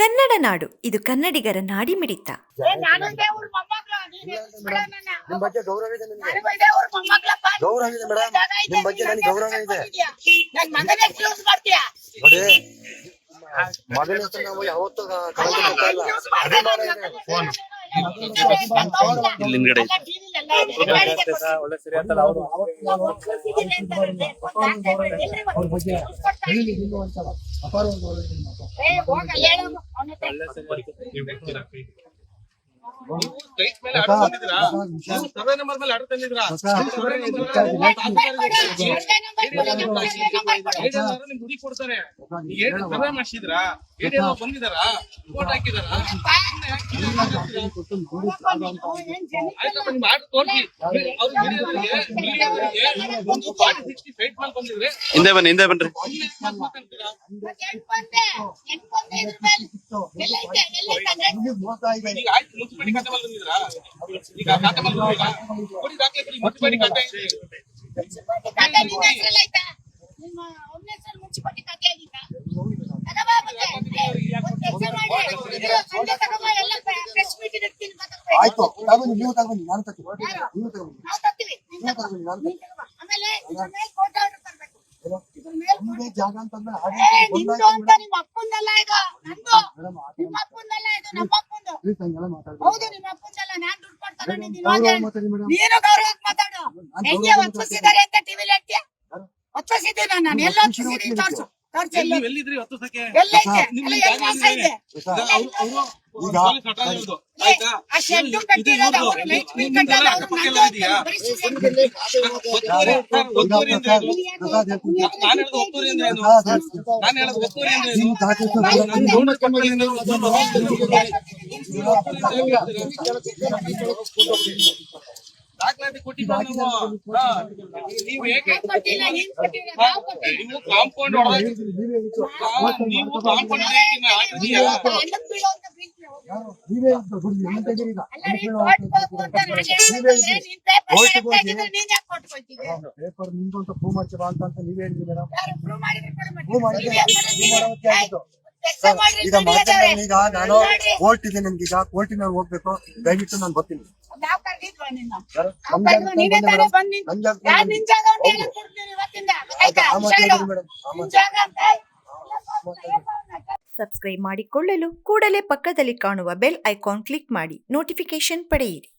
ಕನ್ನಡ ನಾಡು, ಇದು ಕನ್ನಡಿಗರ ನಾಡಿಮಿಡಿತ. ನಿಮ್ ಬಗ್ಗೆ ಗೌರವ ಇದೆ, ಗೌರವ ಇದೆ ಮೇಡಮ್, ನಿಮ್ ಬಗ್ಗೆ ನನಗೆ ಗೌರವ ಇದೆ ನೋಡಿ. ಮಗನ ಹೆಸರು ನಾವು ಯಾವತ್ತೂ ಅಭಿಮಾನ ಇದೆ. ಹಿಂದ್ಗಡೆ ಒಳ್ಳೆ ಸರಿ ಅಂತಲ್ಲ ಅವರು ಗುಡಿ ಕೊಡ್ತಾರೆ. ಮಾಡಿಸಿದ್ರ ಬಂದಿದಾರ ಓಟ್ ಹಾಕಿದಾರ ಹಿಂದೆ ಬನ್ನಿ, ಹಿಂದೆ ಬನ್ರಿ. ಈಗ ಆಯ್ತು, ಮುನ್ಸಿಪಾಲಿಟಿ ಖಾತೆ ಮೇಲೆ ಬಂದಿದ್ರಾ? ಈಗ ಖಾತೆ ಮೇಲೆ ಕೊಡಿ ದಾಖಲೆ, ಮುನ್ಸಿಪಾಲಿಟಿ ಖಾತೆ ಆಯ್ತು, ತಗೊಂಡು ನೀವು ತಗೊಂಡು ನಾನು ತಗೊಂಡು ನೀವು ತಗೊಂಡು ಜಾಗ ಅಂತಂದ್ರೆ ನೀನು ಗೌರವ ಮಾತಾಡು. ಹೆಂಗೆ ಒತ್ತಿಸಿದ್ದಾರೆ ಅಂತ ಟಿವಿಲಿ ಹೇಳ್ತೀಯ? ಒತ್ತಿಸಿದ್ದೀನಿ ನಾನು, ಎಲ್ಲ ಒತ್ತಿಸಿದ್ದೀನಿ, ತೋರ್ಸು ತೋರ್ಸು. ಎಲ್ಲಿದ್ರಿ? ಹೊತ್ತು ಸಕೆ ಎಲ್ಲೈತೆ? ಎಲ್ಲ ಏನ್ ಮೋಸ ಇದೆ? ಆ ಶೆಡ್ಡು ಕಟ್ಟಿರೋದು ಅವರು, ಲೈಟ್ ಬಿಲ್ ಕಟ್ಟೋದು ಅವರು, ನಂದು ಅಂತ ಬರೀ ಸುಳ್ಳು ದಾಖಲಾತಿ ಕೊಟ್ಟಿಲ್ಲ. ನೀವು ಏಕೆ ಕೊಟ್ಟಿಲ್ಲ, ಏನ್ ಕೊಟ್ಟಿಲ್ಲ, ನಾವು ಕೊಟ್ಟಿಲ್ಲ. ನೀವು ಕಾಂಪೌಂಡ್ ನೀವು ಕಾಂಪೌಂಡ್ ಅನ್ನಕ್ಕೆ ಬೀಳೋಂತ ಬೀಳ್ತೀವಿ. ನೀವೇ ತೆಗೀರಿ. ಈಗ ಅಲ್ಲ ರೀ, ಕೋರ್ಟ್ ಹೋಗು ಅಂತ ನಾನು ಹೇಳಿದ್ರೆ ನೀನ್ ಪೇಪರ್ ಕರೆಕ್ಟ್ ಆಗಿದ್ರೆ ನೀನ್ ಯಾಕೆ ಕೊಟ್ಟು ಕೊಡ್ತೀವಿ? ಪೇಪರ್ ನಿಮ್ದು ಅಂತ ಪ್ರೂವ್ ಮಾಡ್ತೀವ ಅಂತ ನೀವೇ ಹೇಳಿದ್ರಿ ಮೇಡಮ್. ಯಾರು ಪ್ರೂವ್ ಮಾಡಿದ್ರೆ ಪ್ರೂವ್ ಮಾಡಿದ್ರೆ ಈಗ ಮಾತಾಡ. ಈಗ ನಾನು ಕೋರ್ಟ್ ಇದೆ, ನನ್ಗೆ ಈಗ ಕೋರ್ಟಿನ ಹೋಗ್ಬೇಕು, ದಯವಿಟ್ಟು ನಾನು ಬರ್ತೀನಿ. ನಾವ್ ಕರ್ದಿದ್ವಾ ನಿನ್ನ? ನಾವ್ ಕರ್ದಿದ್ವಾ? ನೀನೇ ತಾನೇ ಬಂದ್ ಯಾರು ನಿನ್ ಜಾಗ ಅಂತ ಹೇಳಕ್ ಕೊಡ್ತೀನಿ ಇವತ್ತಿಂದ, ಗೊತ್ತಾಯ್ತಾ? ಹುಷಾರು, ನಿನ್ ಜಾಗ ಅಂತ ಸಬ್ಸ್ಕ್ರೈಬ್ ಮಾಡಿಕೊಳ್ಳಲು ಕೂಡಲೇ ಪಕ್ಕದಲ್ಲಿ ಕಾಣುವ ಬೆಲ್ ಐಕಾನ್ ಕ್ಲಿಕ್ ಮಾಡಿ ನೋಟಿಫಿಕೇಶನ್ ಪಡೆಯಿರಿ.